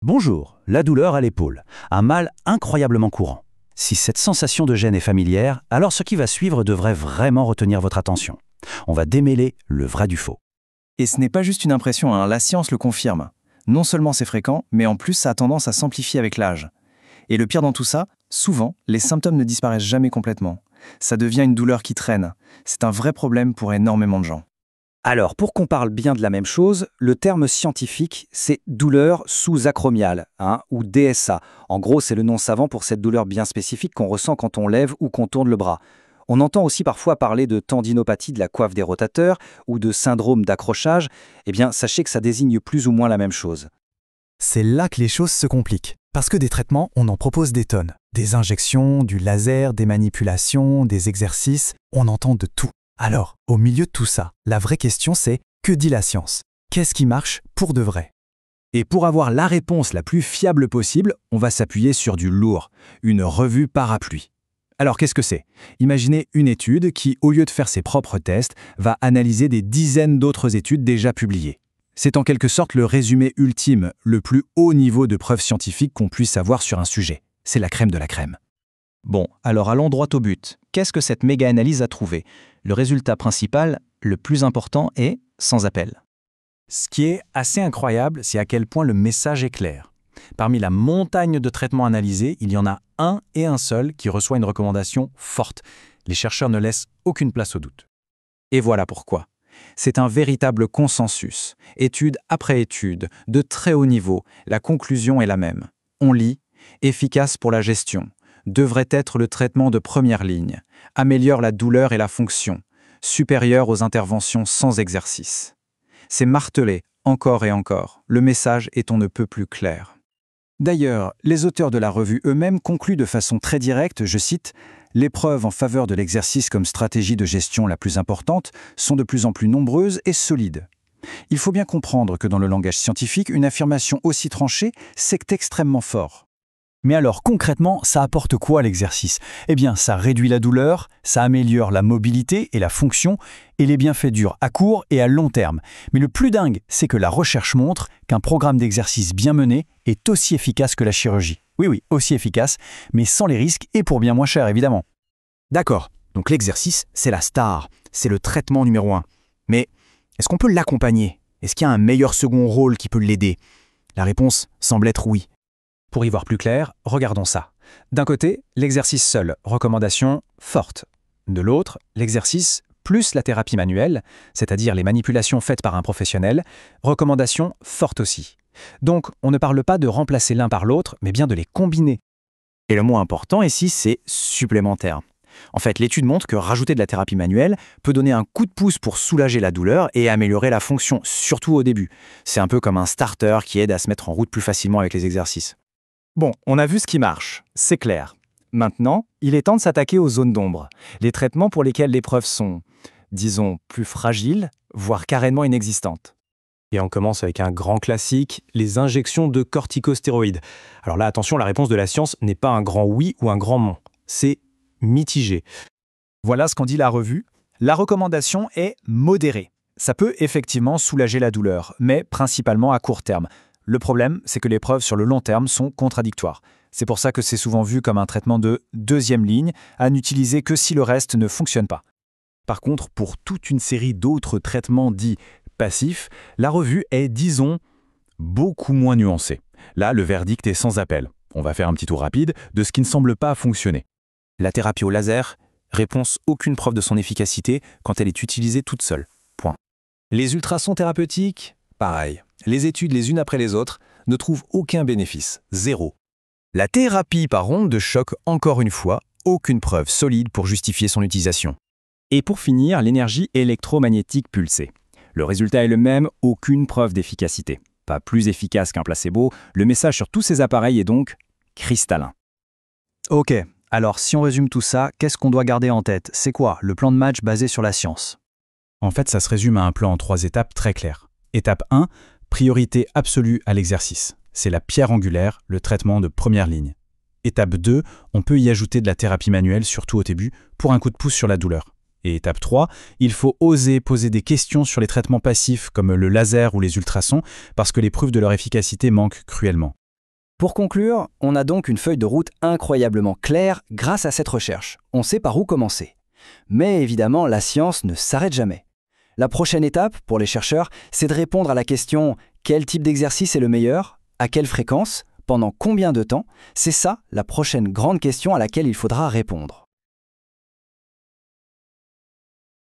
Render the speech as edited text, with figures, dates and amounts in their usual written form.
Bonjour, la douleur à l'épaule, un mal incroyablement courant. Si cette sensation de gêne est familière, alors ce qui va suivre devrait vraiment retenir votre attention. On va démêler le vrai du faux. Et ce n'est pas juste une impression, la science le confirme. Non seulement c'est fréquent, mais en plus ça a tendance à s'amplifier avec l'âge. Et le pire dans tout ça, souvent, les symptômes ne disparaissent jamais complètement. Ça devient une douleur qui traîne. C'est un vrai problème pour énormément de gens. Alors, pour qu'on parle bien de la même chose, le terme scientifique, c'est douleur sous-acromiale, ou DSA. En gros, c'est le nom savant pour cette douleur bien spécifique qu'on ressent quand on lève ou qu'on tourne le bras. On entend aussi parfois parler de tendinopathie de la coiffe des rotateurs ou de syndrome d'accrochage. Eh bien, sachez que ça désigne plus ou moins la même chose. C'est là que les choses se compliquent. Parce que des traitements, on en propose des tonnes. Des injections, du laser, des manipulations, des exercices, on entend de tout. Alors, au milieu de tout ça, la vraie question c'est, que dit la science? Qu'est-ce qui marche pour de vrai? Et pour avoir la réponse la plus fiable possible, on va s'appuyer sur du lourd, une revue parapluie. Alors qu'est-ce que c'est? Imaginez une étude qui, au lieu de faire ses propres tests, va analyser des dizaines d'autres études déjà publiées. C'est en quelque sorte le résumé ultime, le plus haut niveau de preuves scientifiques qu'on puisse avoir sur un sujet. C'est la crème de la crème. Bon, alors allons droit au but. Qu'est-ce que cette méga-analyse a trouvé? Le résultat principal, le plus important, est sans appel. Ce qui est assez incroyable, c'est à quel point le message est clair. Parmi la montagne de traitements analysés, il y en a un et un seul qui reçoit une recommandation forte. Les chercheurs ne laissent aucune place au doute. Et voilà pourquoi. C'est un véritable consensus. Étude après étude, de très haut niveau, la conclusion est la même. On lit « efficace pour la gestion », devrait être le traitement de première ligne, améliore la douleur et la fonction, supérieur aux interventions sans exercice. C'est martelé encore et encore. Le message est on ne peut plus clair. D'ailleurs, les auteurs de la revue eux-mêmes concluent de façon très directe, je cite, « Les preuves en faveur de l'exercice comme stratégie de gestion la plus importante sont de plus en plus nombreuses et solides. » Il faut bien comprendre que dans le langage scientifique, une affirmation aussi tranchée, c'est extrêmement fort. Mais alors concrètement, ça apporte quoi l'exercice? Eh bien, ça réduit la douleur, ça améliore la mobilité et la fonction, et les bienfaits durent à court et à long terme. Mais le plus dingue, c'est que la recherche montre qu'un programme d'exercice bien mené est aussi efficace que la chirurgie. Oui, aussi efficace, mais sans les risques et pour bien moins cher, évidemment. D'accord, donc l'exercice, c'est la star, c'est le traitement numéro 1. Mais est-ce qu'on peut l'accompagner? Est-ce qu'il y a un meilleur second rôle qui peut l'aider? La réponse semble être oui. Pour y voir plus clair, regardons ça. D'un côté, l'exercice seul, recommandation forte. De l'autre, l'exercice plus la thérapie manuelle, c'est-à-dire les manipulations faites par un professionnel, recommandation forte aussi. Donc, on ne parle pas de remplacer l'un par l'autre, mais bien de les combiner. Et le mot important ici, c'est supplémentaire. En fait, l'étude montre que rajouter de la thérapie manuelle peut donner un coup de pouce pour soulager la douleur et améliorer la fonction, surtout au début. C'est un peu comme un starter qui aide à se mettre en route plus facilement avec les exercices. Bon, on a vu ce qui marche, c'est clair. Maintenant, il est temps de s'attaquer aux zones d'ombre, les traitements pour lesquels les preuves sont, disons, plus fragiles, voire carrément inexistantes. Et on commence avec un grand classique, les injections de corticostéroïdes. Alors là, attention, la réponse de la science n'est pas un grand oui ou un grand non. C'est mitigé. Voilà ce qu'en dit la revue. La recommandation est modérée. Ça peut effectivement soulager la douleur, mais principalement à court terme. Le problème, c'est que les preuves sur le long terme sont contradictoires. C'est pour ça que c'est souvent vu comme un traitement de deuxième ligne, à n'utiliser que si le reste ne fonctionne pas. Par contre, pour toute une série d'autres traitements dits passifs, la revue est, disons, beaucoup moins nuancée. Là, le verdict est sans appel. On va faire un petit tour rapide de ce qui ne semble pas fonctionner. La thérapie au laser, réponse aucune preuve de son efficacité quand elle est utilisée toute seule. Point. Les ultrasons thérapeutiques, pareil. Les études les unes après les autres ne trouvent aucun bénéfice, zéro. La thérapie par onde de choc, encore une fois, aucune preuve solide pour justifier son utilisation. Et pour finir, l'énergie électromagnétique pulsée. Le résultat est le même, aucune preuve d'efficacité. Pas plus efficace qu'un placebo, le message sur tous ces appareils est donc cristallin. Ok, alors si on résume tout ça, qu'est-ce qu'on doit garder en tête? C'est quoi le plan de match basé sur la science? En fait, ça se résume à un plan en 3 étapes très claires. Étape 1, priorité absolue à l'exercice. C'est la pierre angulaire, le traitement de première ligne. Étape 2, on peut y ajouter de la thérapie manuelle, surtout au début, pour un coup de pouce sur la douleur. Et étape 3, il faut oser poser des questions sur les traitements passifs comme le laser ou les ultrasons, parce que les preuves de leur efficacité manquent cruellement. Pour conclure, on a donc une feuille de route incroyablement claire grâce à cette recherche. On sait par où commencer. Mais évidemment, la science ne s'arrête jamais. La prochaine étape, pour les chercheurs, c'est de répondre à la question « Quel type d'exercice est le meilleur ? À quelle fréquence ? Pendant combien de temps ?» C'est ça, la prochaine grande question à laquelle il faudra répondre.